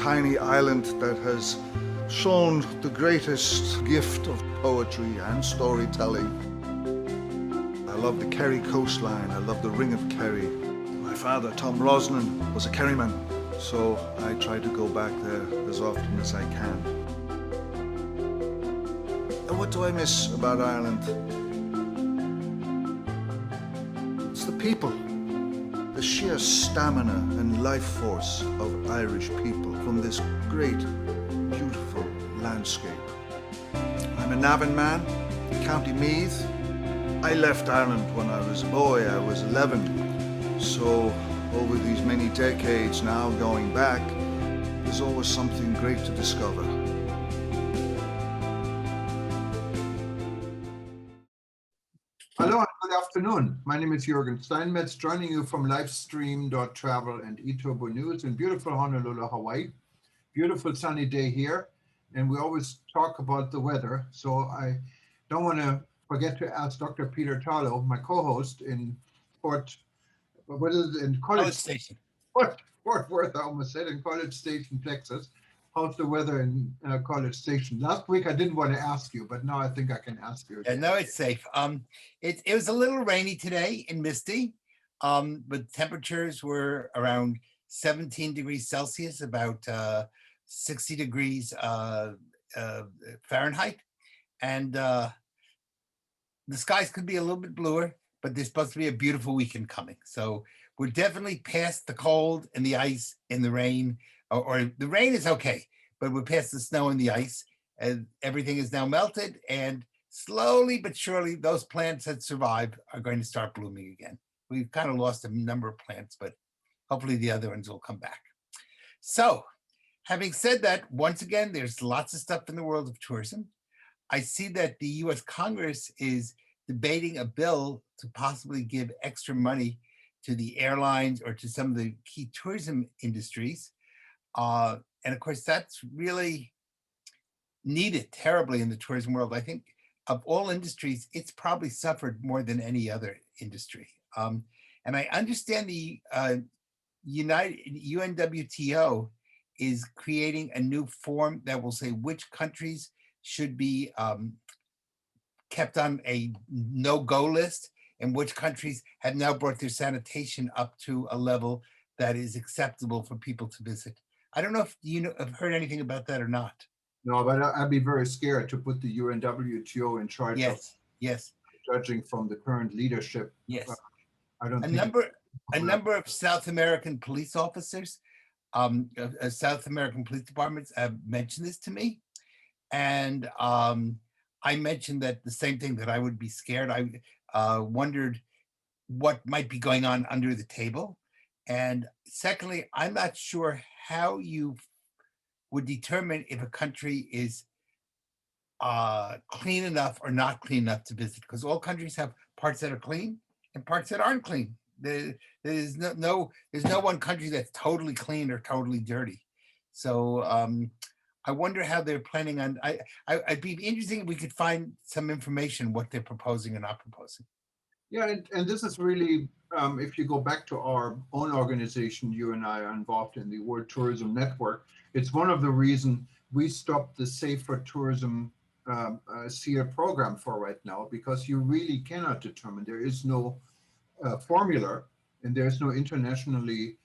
tiny island that has shown the greatest gift of poetry and storytelling. I love the Kerry coastline. I love the Ring of Kerry. My father, Tom Brosnan, was a Kerryman, so I try to go back there as often as I can. And what do I miss about Ireland? It's the people, the sheer stamina and life force of Irish people from this great, beautiful landscape. I'm a Navan man, County Meath. I left Ireland when I was a boy. I was 11. So over these many decades now going back, there's always something great to discover. Hello and good afternoon. My name is Juergen Steinmetz, joining you from Livestream.travel and eTurboNews in beautiful Honolulu, Hawaii. Beautiful sunny day here, and we always talk about the weather, so I don't want to forget to ask Dr. Peter Tarlow, my co-host in College Station. Fort Worth, I almost said, in College Station, Texas. How's the weather in College Station? Last week I didn't want to ask you, but now I think I can ask you. Yeah, no, it's safe. It was a little rainy today and misty, but temperatures were around 17 degrees Celsius, about 60 degrees Fahrenheit, and the skies could be a little bit bluer, but there's supposed to be a beautiful weekend coming. So we're definitely past the cold and the ice and the rain, or the rain is okay, but we're past the snow and the ice, and everything is now melted, and slowly but surely those plants that survive are going to start blooming again. We've kind of lost a number of plants, but hopefully the other ones will come back. So having said that, once again, there's lots of stuff in the world of tourism. I see that the US Congress is debating a bill to possibly give extra money to the airlines or to some of the key tourism industries. And of course, that's really needed terribly in the tourism world. I think of all industries, it's probably suffered more than any other industry. And I understand the UNWTO is creating a new form that will say which countries should be kept on a no-go list and which countries have now brought their sanitation up to a level that is acceptable for people to visit. I don't know if you have heard anything about that or not. No, but I'd be very scared to put the UNWTO in charge of judging from the current leadership. Yes. I don't a think number of South American police officers, South American police departments have mentioned this to me. And I mentioned that the same thing, that I would be scared. I wondered what might be going on under the table. And secondly, I'm not sure how you would determine if a country is clean enough or not clean enough to visit, because all countries have parts that are clean and parts that aren't clean. There's no one country that's totally clean or totally dirty. So I wonder how they're planning on. I'd be interesting if we could find some information what they're proposing or not proposing. Yeah, and this is really, if you go back to our own organization, you and I are involved in the World Tourism Network. It's one of the reasons we stopped the Safer Tourism SEER program for right now, because you really cannot determine. There is no formula, and there's no internationally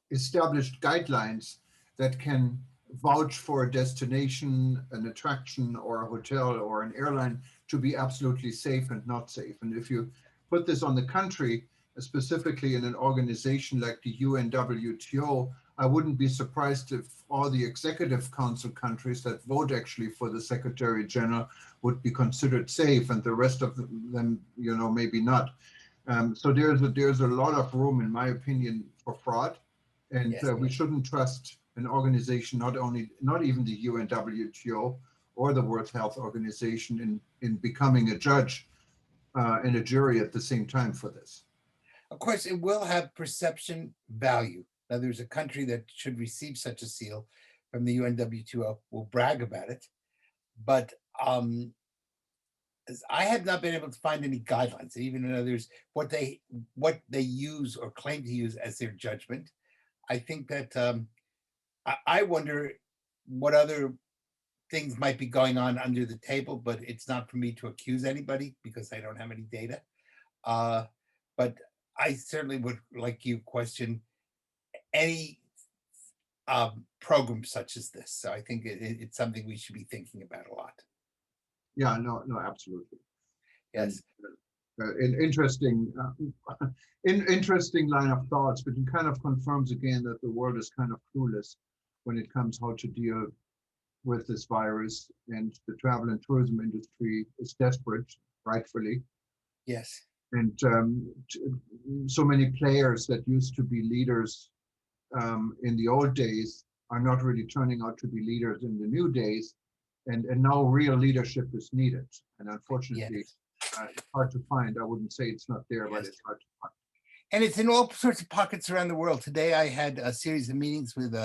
established guidelines that can vouch for a destination, an attraction, or a hotel or an airline to be absolutely safe and not safe. And if you put this on the country, specifically in an organization like the UNWTO, I wouldn't be surprised if all the executive council countries that vote actually for the Secretary General would be considered safe, and the rest of them, you know, maybe not. So there's a lot of room, in my opinion, for fraud, and we shouldn't trust an organization, not even the UNWTO or the World Health Organization, in becoming a judge and a jury at the same time for this. Of course, it will have perception value. Now, there's a country that should receive such a seal from the UNWTO will brag about it, but I have not been able to find any guidelines, even in others, what they use or claim to use as their judgment. I think that I wonder what other things might be going on under the table, but it's not for me to accuse anybody because I don't have any data. But I certainly would, like you, question any program such as this. So I think it's something we should be thinking about a lot. Yeah, no, absolutely. Yes. An interesting, interesting line of thoughts, but it kind of confirms again that the world is kind of clueless when it comes how to deal with this virus, and the travel and tourism industry is desperate, rightfully. Yes. And so many players that used to be leaders in the old days are not really turning out to be leaders in the new days, and now real leadership is needed. And unfortunately, Yes. it's hard to find. I wouldn't say it's not there, but Yes. it's hard to find. And it's in all sorts of pockets around the world. Today, I had a series of meetings with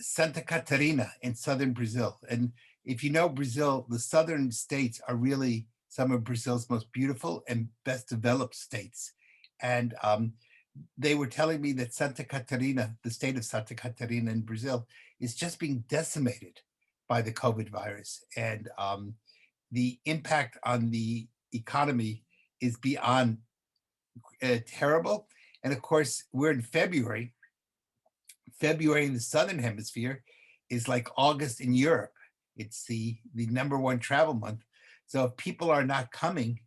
Santa Catarina in southern Brazil. And if you know Brazil, the southern states are really some of Brazil's most beautiful and best developed states. And they were telling me that Santa Catarina, the state of Santa Catarina in Brazil, is just being decimated by the COVID virus. And the impact on the economy is beyond terrible. And of course, we're in February. February in the Southern Hemisphere is like August in Europe. It's the #1 travel month. So if people are not coming,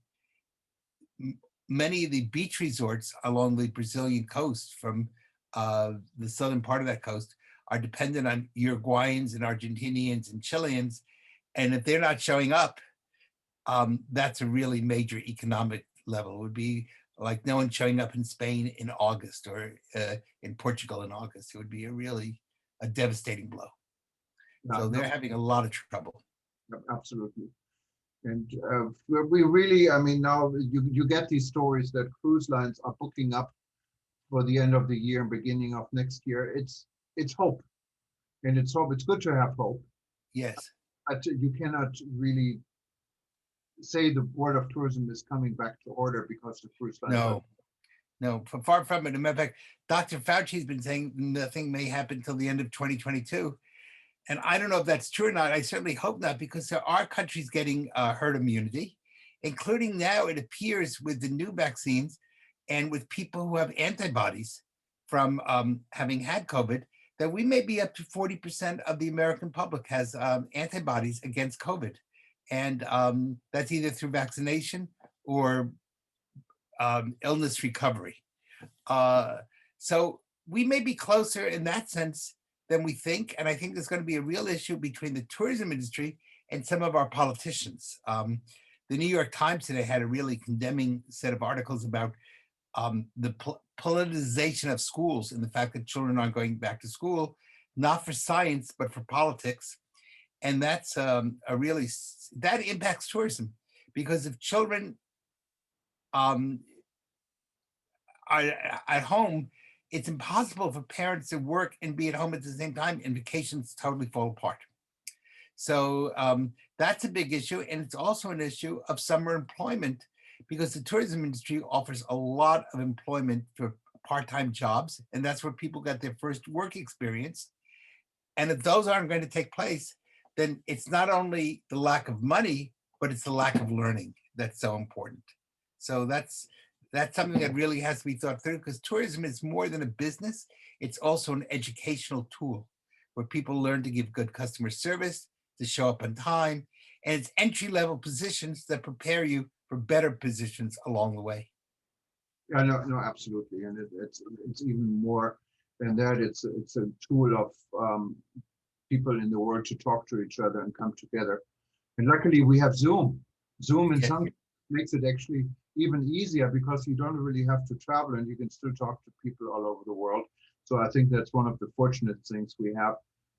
many of the beach resorts along the Brazilian coast from the southern part of that coast are dependent on Uruguayans and Argentinians and Chileans. And if they're not showing up, that's a really major economic level. It would be like no one showing up in Spain in August or in Portugal in August. It would be a devastating blow. Yeah, So they're having a lot of trouble. absolutely. And we really, I mean, now you get these stories that cruise lines are booking up for the end of the year and beginning of next year. It's hope, and it's hope. It's good to have hope. Yes. But you cannot really say the world of tourism is coming back to order because the cruise lines. No, far from it. As a matter of fact, Dr. Fauci has been saying nothing may happen until the end of 2022. And I don't know if that's true or not. I certainly hope not, because there are countries getting herd immunity, including now, it appears, with the new vaccines and with people who have antibodies from having had COVID, that we may be up to 40% of the American public has antibodies against COVID. And that's either through vaccination or illness recovery. So we may be closer in that sense than we think. And I think there's going to be a real issue between the tourism industry and some of our politicians. The New York Times today had a really condemning set of articles about the politicization of schools and the fact that children aren't going back to school, not for science, but for politics. And that's that impacts tourism, because if children are at home, it's impossible for parents to work and be at home at the same time, and vacations totally fall apart. So that's a big issue. And it's also an issue of summer employment, because the tourism industry offers a lot of employment for part-time jobs. And that's where people got their first work experience. And if those aren't going to take place, then it's not only the lack of money, but it's the lack of learning that's so important. So that's something that really has to be thought through, because tourism is more than a business. It's also an educational tool where people learn to give good customer service, to show up on time, and it's entry-level positions that prepare you for better positions along the way. Yeah, no, absolutely, and it's even more than that. It's a tool of people in the world to talk to each other and come together. And luckily, we have Zoom. Zoom in some makes it actually even easier, because you don't really have to travel and you can still talk to people all over the world. So I think that's one of the fortunate things we have.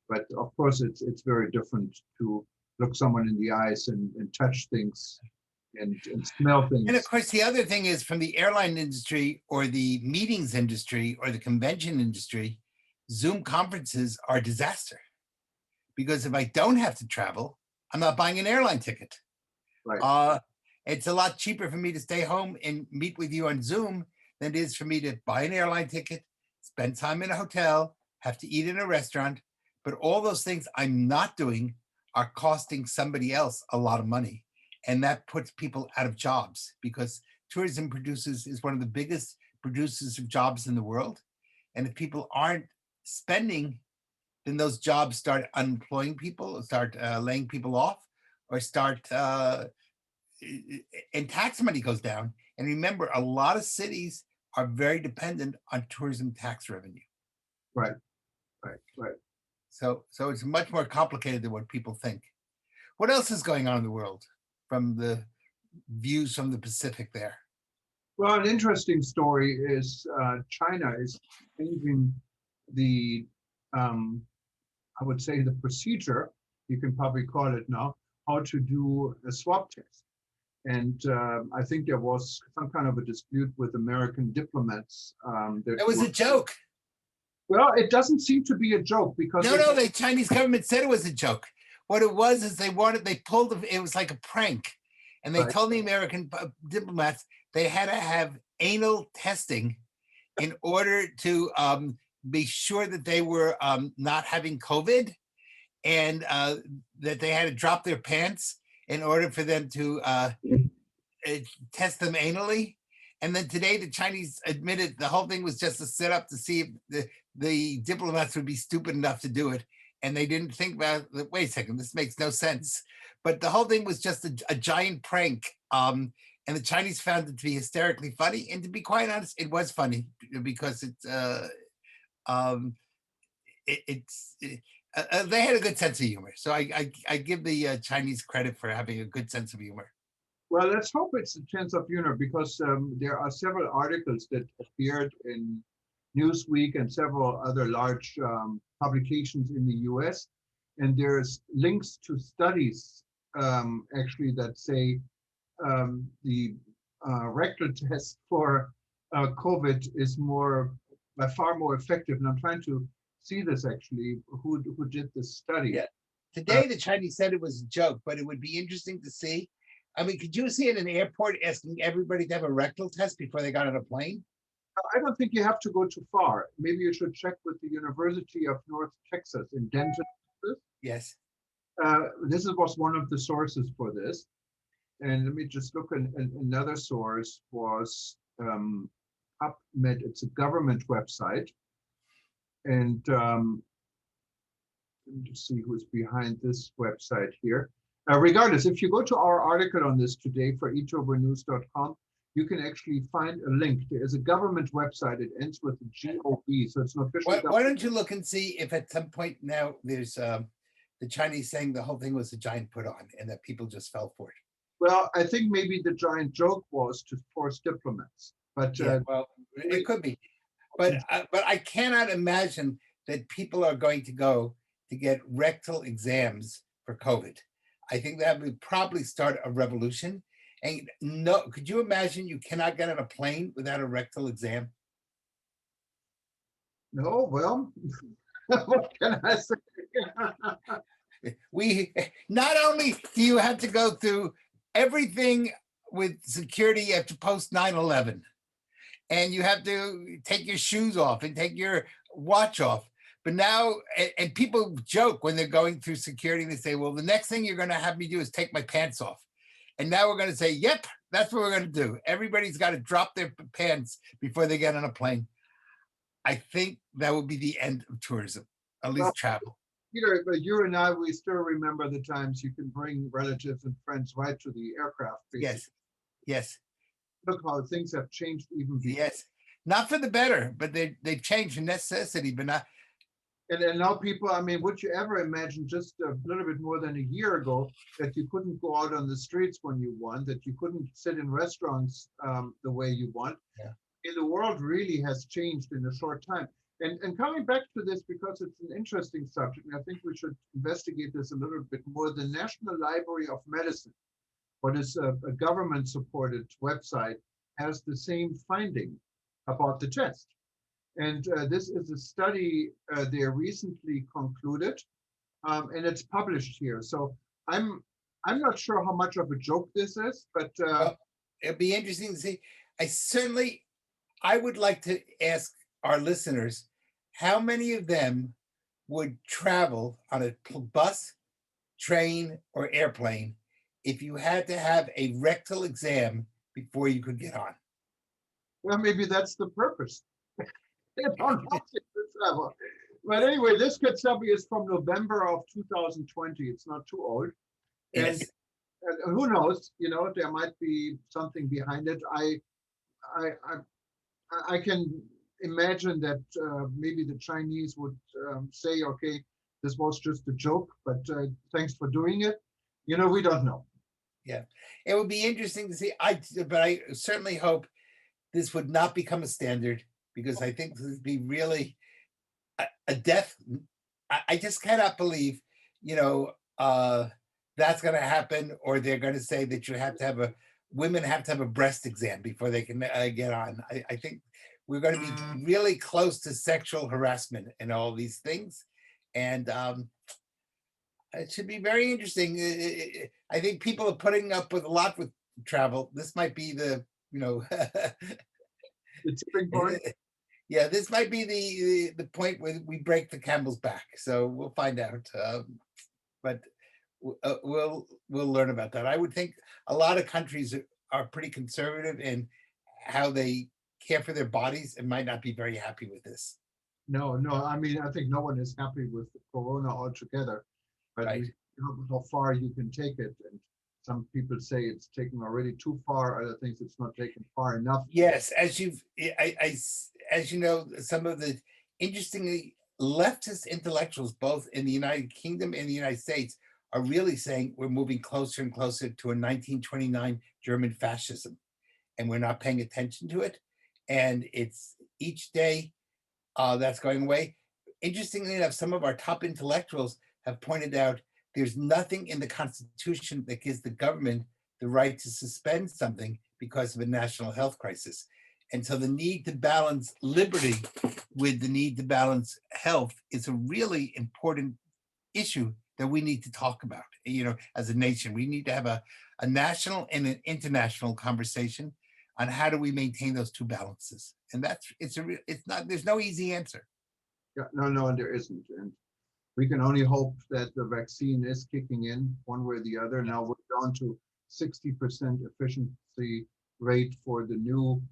But of course, it's very different to look someone in the eyes and touch things and smell things. And of course, the other thing is, from the airline industry or the meetings industry or the convention industry, Zoom conferences are a disaster. Because if I don't have to travel, I'm not buying an airline ticket. Right. It's a lot cheaper for me to stay home and meet with you on Zoom than it is for me to buy an airline ticket, spend time in a hotel, have to eat in a restaurant, but all those things I'm not doing are costing somebody else a lot of money. And that puts people out of jobs because tourism is one of the biggest producers of jobs in the world. And if people aren't spending, then those jobs start unemploying people, start laying people off, or start, and tax money goes down. And remember, a lot of cities are very dependent on tourism tax revenue. Right. So it's much more complicated than what people think. What else is going on in the world from the views from the Pacific there? Well, an interesting story is China is changing the, I would say, the procedure, you can probably call it now, how to do a swab test. And I think there was some kind of a dispute with American diplomats. It was a joke. Well, it doesn't seem to be a joke because No, the Chinese government said it was a joke. What it was is they pulled it was like a prank. And they Right. told the American diplomats they had to have anal testing in order to be sure that they were not having COVID, and that they had to drop their pants in order for them to test them anally. And then today the Chinese admitted the whole thing was just a setup to see if the diplomats would be stupid enough to do it. And they didn't think about, wait a second, this makes no sense. But the whole thing was just a giant prank. And the Chinese found it to be hysterically funny. And to be quite honest, it was funny because they had a good sense of humor. So I give the Chinese credit for having a good sense of humor. Well, let's hope it's a chance of humor because there are several articles that appeared in Newsweek and several other large publications in the US. And there's links to studies actually that say the rectal test for COVID is by far more effective. And I'm trying to see this actually, who did this study. Yeah. Today, the Chinese said it was a joke, but it would be interesting to see. I mean, could you see at an airport asking everybody to have a rectal test before they got on a plane? I don't think you have to go too far. Maybe you should check with the University of North Texas in Denton, Texas. Yes. This was one of the sources for this. And let me just look at another source was PubMed. It's a government website. And let me just see who's behind this website here. Regardless, if you go to our article on this today for eTurboNews.com, you can actually find a link. There is a government website. It ends with GOV, so it's an official. Why don't you look and see if at some point now there's the Chinese saying the whole thing was a giant put on and that people just fell for it? Well, I think maybe the giant joke was to force diplomats, but well, it could be. But I cannot imagine that people are going to go to get rectal exams for COVID. I think that would probably start a revolution. And no, could you imagine you cannot get on a plane without a rectal exam? no, well, what can I say? We not only do you have to go through everything with security, you have to post 9/11, and you have to take your shoes off and take your watch off. But now, and people joke when they're going through security, they say, well, the next thing you're going to have me do is take my pants off. And now we're going to say, yep, that's what we're going to do. Everybody's got to drop their pants before they get on a plane. I think that would be the end of tourism, at least travel. Peter, but you and I, we still remember the times you can bring relatives and friends right to the aircraft. Basically. Yes. Look how things have changed even before. Yes. Not for the better, but they've changed for necessity, but not. And now people, I mean, would you ever imagine just a little bit more than a year ago that you couldn't go out on the streets when you want, that you couldn't sit in restaurants the way you want? Yeah. And the world really has changed in a short time. And coming back to this, because it's an interesting subject, and I think we should investigate this a little bit more, the National Library of Medicine, what is a government-supported website, has the same finding about the test. And this is a study they recently concluded, and it's published here. So I'm not sure how much of a joke this is, but well, it'd be interesting to see. I would like to ask our listeners how many of them would travel on a bus, train, or airplane if you had to have a rectal exam before you could get on? Well, maybe that's the purpose. They don't want you to travel. But anyway, this good study is from November of 2020. It's not too old. And, Yes. and who knows, there might be something behind it. I can imagine that maybe the Chinese would say, okay, this was just a joke, but thanks for doing it. We don't know. Yeah, it would be interesting to see. But I certainly hope this would not become a standard, because I think this would be really a death. I just cannot believe, that's going to happen, or they're going to say that you have to have women have to have a breast exam before they can get on. I think we're going to be really close to sexual harassment and all these things. And it should be very interesting. I think people are putting up with a lot with travel. This might be the, The tipping point. yeah, this might be the point where we break the camel's back. So we'll find out. But we'll learn about that. I would think a lot of countries are pretty conservative in how they care for their bodies and might not be very happy with this. No. I mean, I think no one is happy with Corona altogether. But Right. how far you can take it, and some people say it's taken already too far. Other things it's not taken far enough. Yes, as as you know, some of the interestingly leftist intellectuals, both in the United Kingdom and the United States, are really saying we're moving closer and closer to a 1929 German fascism, and we're not paying attention to it. And it's each day that's going away. Interestingly enough, some of our top intellectuals have pointed out there's nothing in the Constitution that gives the government the right to suspend something because of a national health crisis. And so the need to balance liberty with the need to balance health is a really important issue that we need to talk about. As a nation, we need to have a national and an international conversation on how do we maintain those two balances. And there's no easy answer. Yeah, no, and there isn't. And we can only hope that the vaccine is kicking in one way or the other. Now we're down to 60% efficiency rate for the new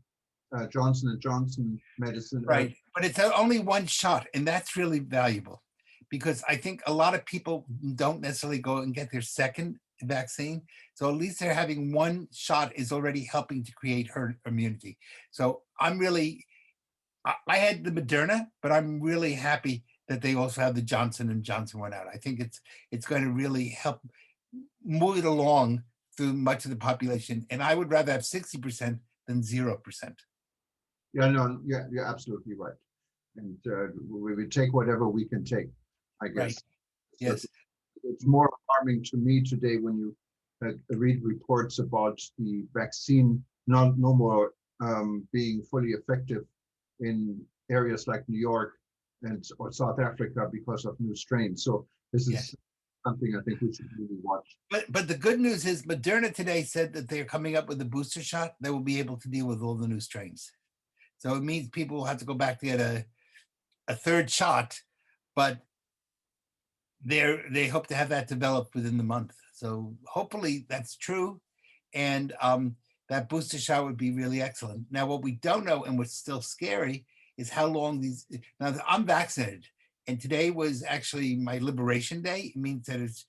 Johnson & Johnson medicine. Right, but it's only one shot, and that's really valuable, because I think a lot of people don't necessarily go and get their second vaccine. So at least they're having one shot is already helping to create herd immunity. So I had the Moderna, but I'm really happy that they also have the Johnson & Johnson one out. I think it's going to really help move it along through much of the population. And I would rather have 60% than 0%. Yeah, no, yeah, you're absolutely right. And we take whatever we can take, I guess. Right. Yes. It's more alarming to me today when you read reports about the vaccine no more being fully effective in areas like New York or South Africa because of new strains. So this is something I think we should really watch. But the good news is Moderna today said that they're coming up with a booster shot that will be able to deal with all the new strains. So it means people will have to go back to get a third shot, but they hope to have that developed within the month. So hopefully that's true. And that booster shot would be really excellent. Now, what we don't know and what's still scary is how long now I'm vaccinated, and today was actually my liberation day. It means that it's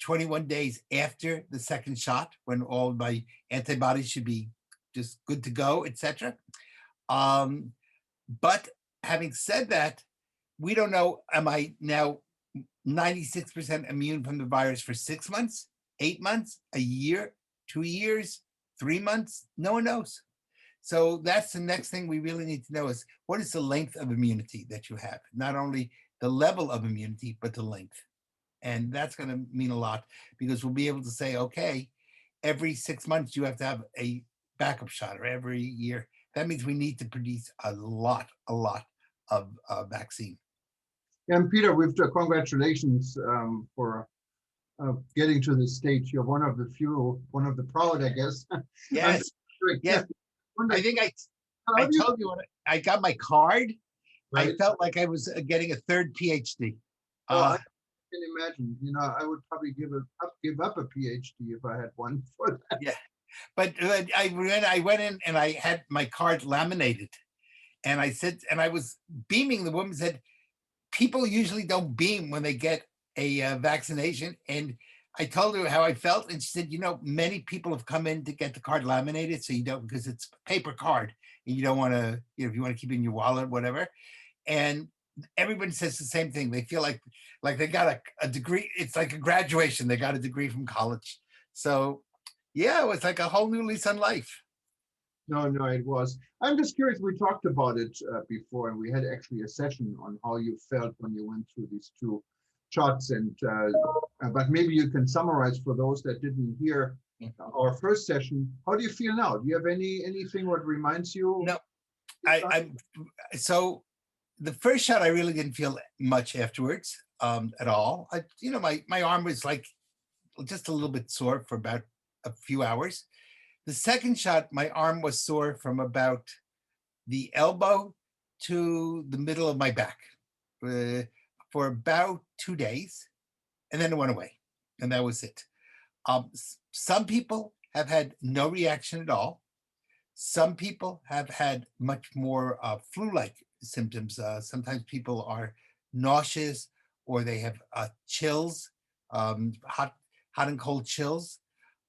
21 days after the second shot, when all my antibodies should be just good to go, etc. But having said that, we don't know, am I now 96% immune from the virus for 6 months, 8 months, a year, 2 years, 3 months? No one knows. So that's the next thing we really need to know is what is the length of immunity that you have? Not only the level of immunity, but the length. And that's going to mean a lot, because we'll be able to say, okay, every 6 months you have to have a backup shot, or every year. That means we need to produce a lot of vaccine. And Peter, congratulations for getting to this stage. You're one of the few, one of the proud, I guess. Yes. Yes. I think I told you I got my card, I right? felt like I was getting a third PhD. Oh, I Uh, can imagine. You know, I would probably give up a PhD if I had one for that. yeah, but I went in and I had my card laminated, and I said, and I was beaming. The woman said, people usually don't beam when they get a vaccination. And I told her how I felt. And she said, you know, many people have come in to get the card laminated. So you don't, because it's a paper card and you don't want to, you know, if you want to keep it in your wallet, whatever. And everybody says the same thing. They feel like they got a degree. It's like a graduation. They got a degree from college. So yeah, it was like a whole new lease on life. No, no, it was. I'm just curious. We talked about it before, and we had actually a session on how you felt when you went through these two shots. And but maybe you can summarize for those that didn't hear our first session. How do you feel now? Do you have anything what reminds you? No, I'm so the first shot I really didn't feel much afterwards at all. You know, my arm was like just a little bit sore for about a few hours. The second shot, my arm was sore from about the elbow to the middle of my back for about 2 days, and then it went away, and that was it. Some people have had no reaction at all. Some people have had much more flu-like symptoms. Sometimes people are nauseous, or they have chills, hot and cold chills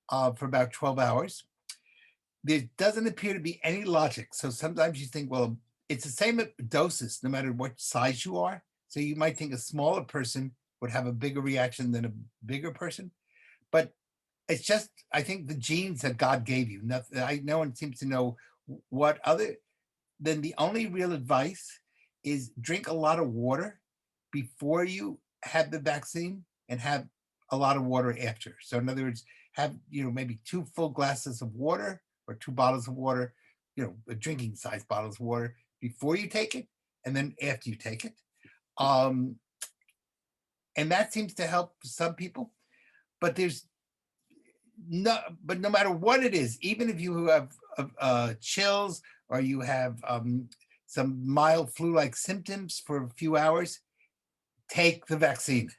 for about 12 hours. There doesn't appear to be any logic. So sometimes you think, well, it's the same doses, no matter what size you are. So you might think a smaller person would have a bigger reaction than a bigger person. But it's just, I think the genes that God gave you. No one seems to know what other than the only real advice is drink a lot of water before you have the vaccine and have a lot of water after. So in other words, have, you know, maybe 2 full glasses of water or 2 bottles of water, you know, drinking size bottles of water before you take it, and then after you take it. And that seems to help some people, but no matter what it is, even if you have chills or you have some mild flu-like symptoms for a few hours, take the vaccine,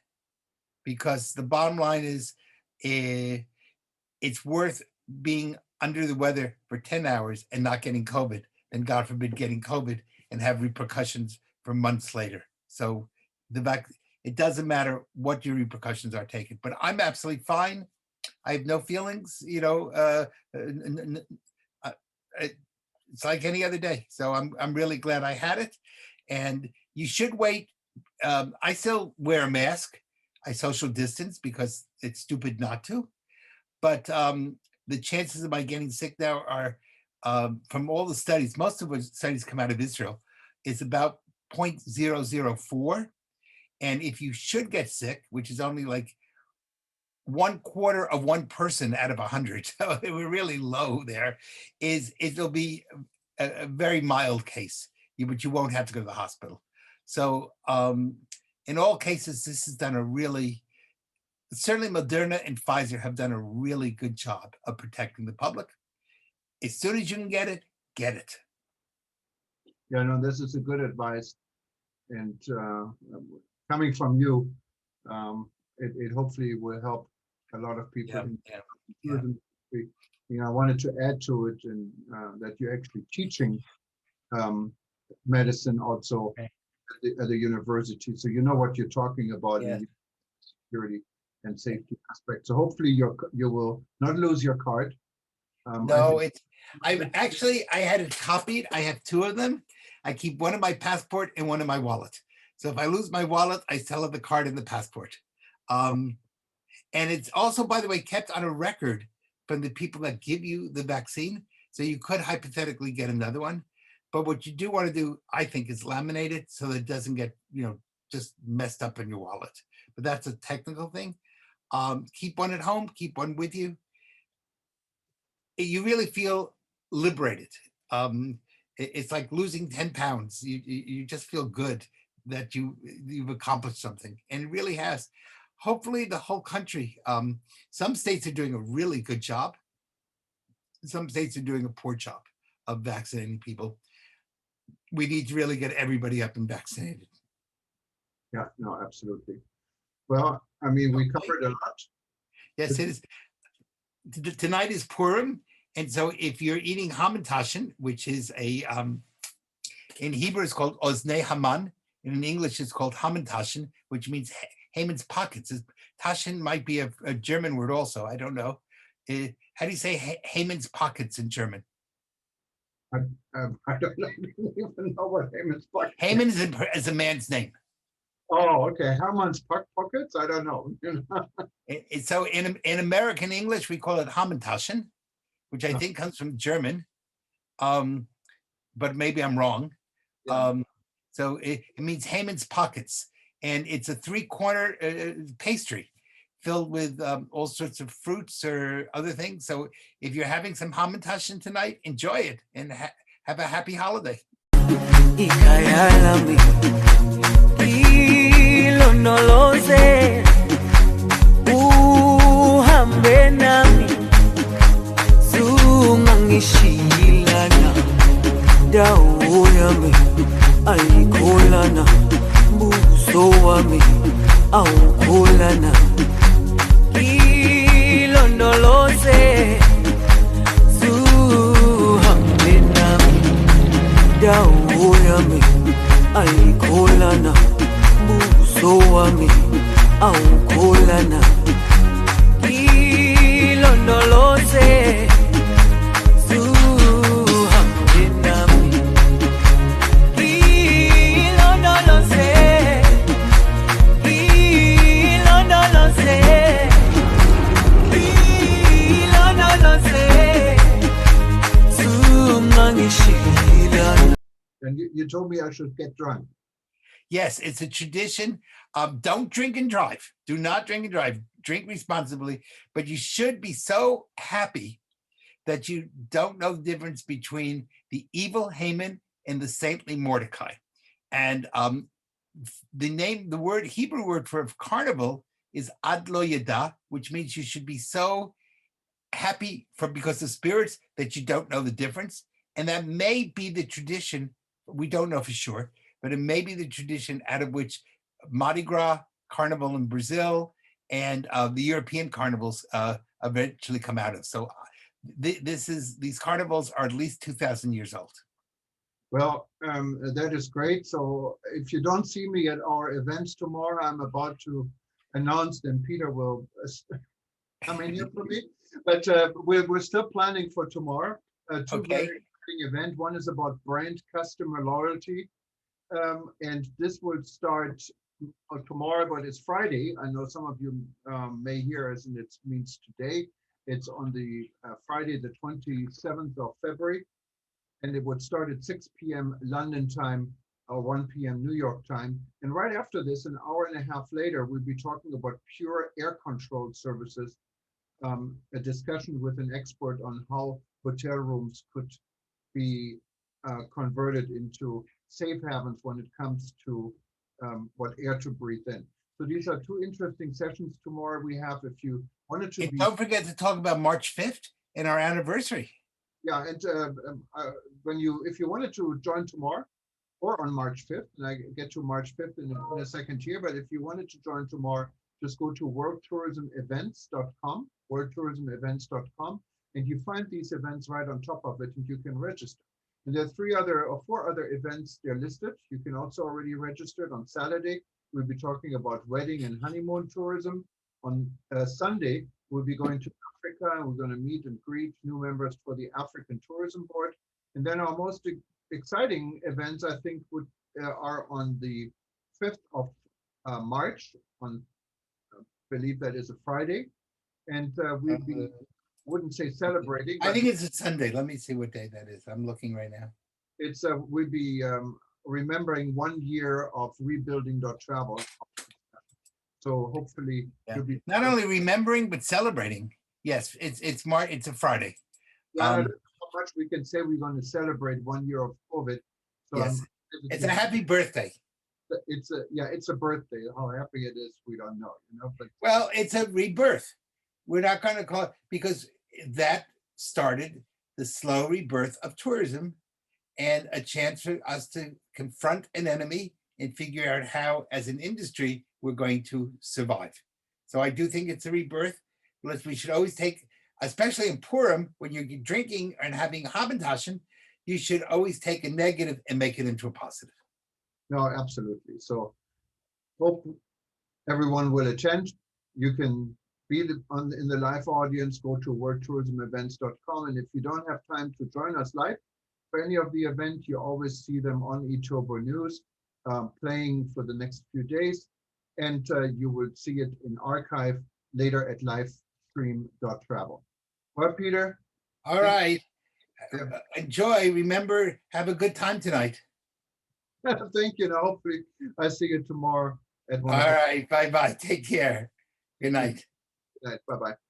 because the bottom line is it's worth being under the weather for 10 hours and not getting COVID than, God forbid, getting COVID and have repercussions for months later. So it doesn't matter what your repercussions are taken, but I'm absolutely fine. I have no feelings, you know, it's like any other day. So I'm really glad I had it. And you should wait. I still wear a mask. I social distance because it's stupid not to. But the chances of my getting sick now are, from all the studies, most of the studies come out of Israel, is about 0.004. And if you should get sick, which is only like 1/4 of 1 person out of 100, so we're really low there, it'll be a very mild case, but you won't have to go to the hospital. So in all cases, this has done a really, certainly Moderna and Pfizer have done a really good job of protecting the public. As soon as you can get it, get it. Yeah, no, this is a good advice. And coming from you, it hopefully will help a lot of people. Yeah. You know, I wanted to add to it, and that you're actually teaching medicine also at the university, so you know what you're talking about in the security and safety aspect. So hopefully you will not lose your card. No, I had it copied. I have 2 of them. I keep one in my passport and one in my wallet. So if I lose my wallet, I still have the card and the passport. And it's also, by the way, kept on a record from the people that give you the vaccine. So you could hypothetically get another one. But what you do want to do, I think, is laminate it so that it doesn't get, you know, just messed up in your wallet. But that's a technical thing. Keep one at home, keep one with you. You really feel liberated. It's like losing 10 pounds. You just feel good that you've accomplished something, and it really has. Hopefully the whole country, some states are doing a really good job. Some states are doing a poor job of vaccinating people. we need to really get everybody up and vaccinated. Yeah, no, absolutely. Well, I mean, we Okay. covered a lot. Yes, it is. Tonight is Purim, and so if you're eating hamantaschen, which is in Hebrew it's called oznei Haman, and in English it's called hamantaschen, which means Haman's pockets. Taschen might be a German word also. I don't know. How do you say Haman's pockets in German? I don't even know what Haman's pockets. Haman is a man's name. Oh, okay. Haman's pockets? I don't know. So in American English, we call it hamantaschen, which I think comes from German, but maybe I'm wrong. Yeah. So it means Haman's pockets, and it's a 3-corner pastry filled with all sorts of fruits or other things. So if you're having some hamantaschen tonight, enjoy it and have a happy holiday. Uhambe nami zungangishilana dawo yami ayikholana buso wami awukholana ilondoloze zuhambe nami dawo yami ayikholana buso wami awukholana ilondoloze zuhambe nami ilondoloze ilondoloze ilondoloze zungangishilana. And you told me I should get drunk. Yes, it's a tradition. Don't drink and drive. Do not drink and drive. Drink responsibly, but you should be so happy that you don't know the difference between the evil Haman and the saintly Mordecai. And the Hebrew word for carnival is ad lo yada, which means you should be so happy because of spirits that you don't know the difference. And that may be the tradition. We don't know for sure, but it may be the tradition out of which Mardi Gras carnival in Brazil and the European carnivals eventually come out of. So these carnivals are at least 2,000 years old. Well, that is great. So if you don't see me at our events tomorrow, I'm about to announce, then Peter will come in here for me. But we're still planning for tomorrow. Two Okay. very exciting events. One is about brand customer loyalty. And this will start tomorrow, but it's Friday. I know some of you may hear us, and it means today. It's on the Friday, the 27th of February, and it would start at 6 p.m. London time or 1 p.m. New York time. And right after this, an hour and a half later, we'll be talking about pure air control services, a discussion with an expert on how hotel rooms could be converted into safe havens when it comes to what air to breathe in. So these are two interesting sessions tomorrow we have. If you wanted to And don't forget to talk about March 5th and our anniversary. yeah, and if you wanted to join tomorrow or on March 5th, and I get to March 5th in a second here, but if you wanted to join tomorrow, just go to worldtourismevents.com, worldtourismevents.com, and you find these events right on top of it, and you can register. And there are 4 other events they're listed. You can also already register on Saturday. We'll be talking about wedding and honeymoon tourism. On Sunday, we'll be going to Africa, and we're going to meet and greet new members for the African Tourism Board. And then our most exciting events, I think, are on the 5th of March, on I believe that is a Friday. And we'll be, wouldn't say celebrating. I think it's a Sunday. Let me see what day that is. I'm looking right now. It's we'll be remembering 1 year of rebuilding.travel. So hopefully Yeah. you'll be Not only remembering but celebrating. Yes, it's a Friday. how much we can say we're going to celebrate 1 year of COVID. So Yes. It's a happy birthday. it's a birthday. How happy it is, we don't know, but Well, it's a rebirth. We're not going to call it because that started the slow rebirth of tourism and a chance for us to confront an enemy and figure out how, as an industry, we're going to survive. So I do think it's a rebirth. We should always take, especially in Purim, when you're drinking and having Habantaschen, you should always take a negative and make it into a positive. No, absolutely. So hope everyone will attend. You can be in the live audience, go to worldtourismevents.com. And if you don't have time to join us live for any of the event, you always see them on eTurboNews playing for the next few days. And you will see it in archive later at livestream.travel. Well, Peter. All right. Enjoy. Remember, have a good time tonight. Thank you. Now, hopefully, I see you tomorrow at 1 All right. Bye-bye. Take care. Good night. Good night. Bye-bye.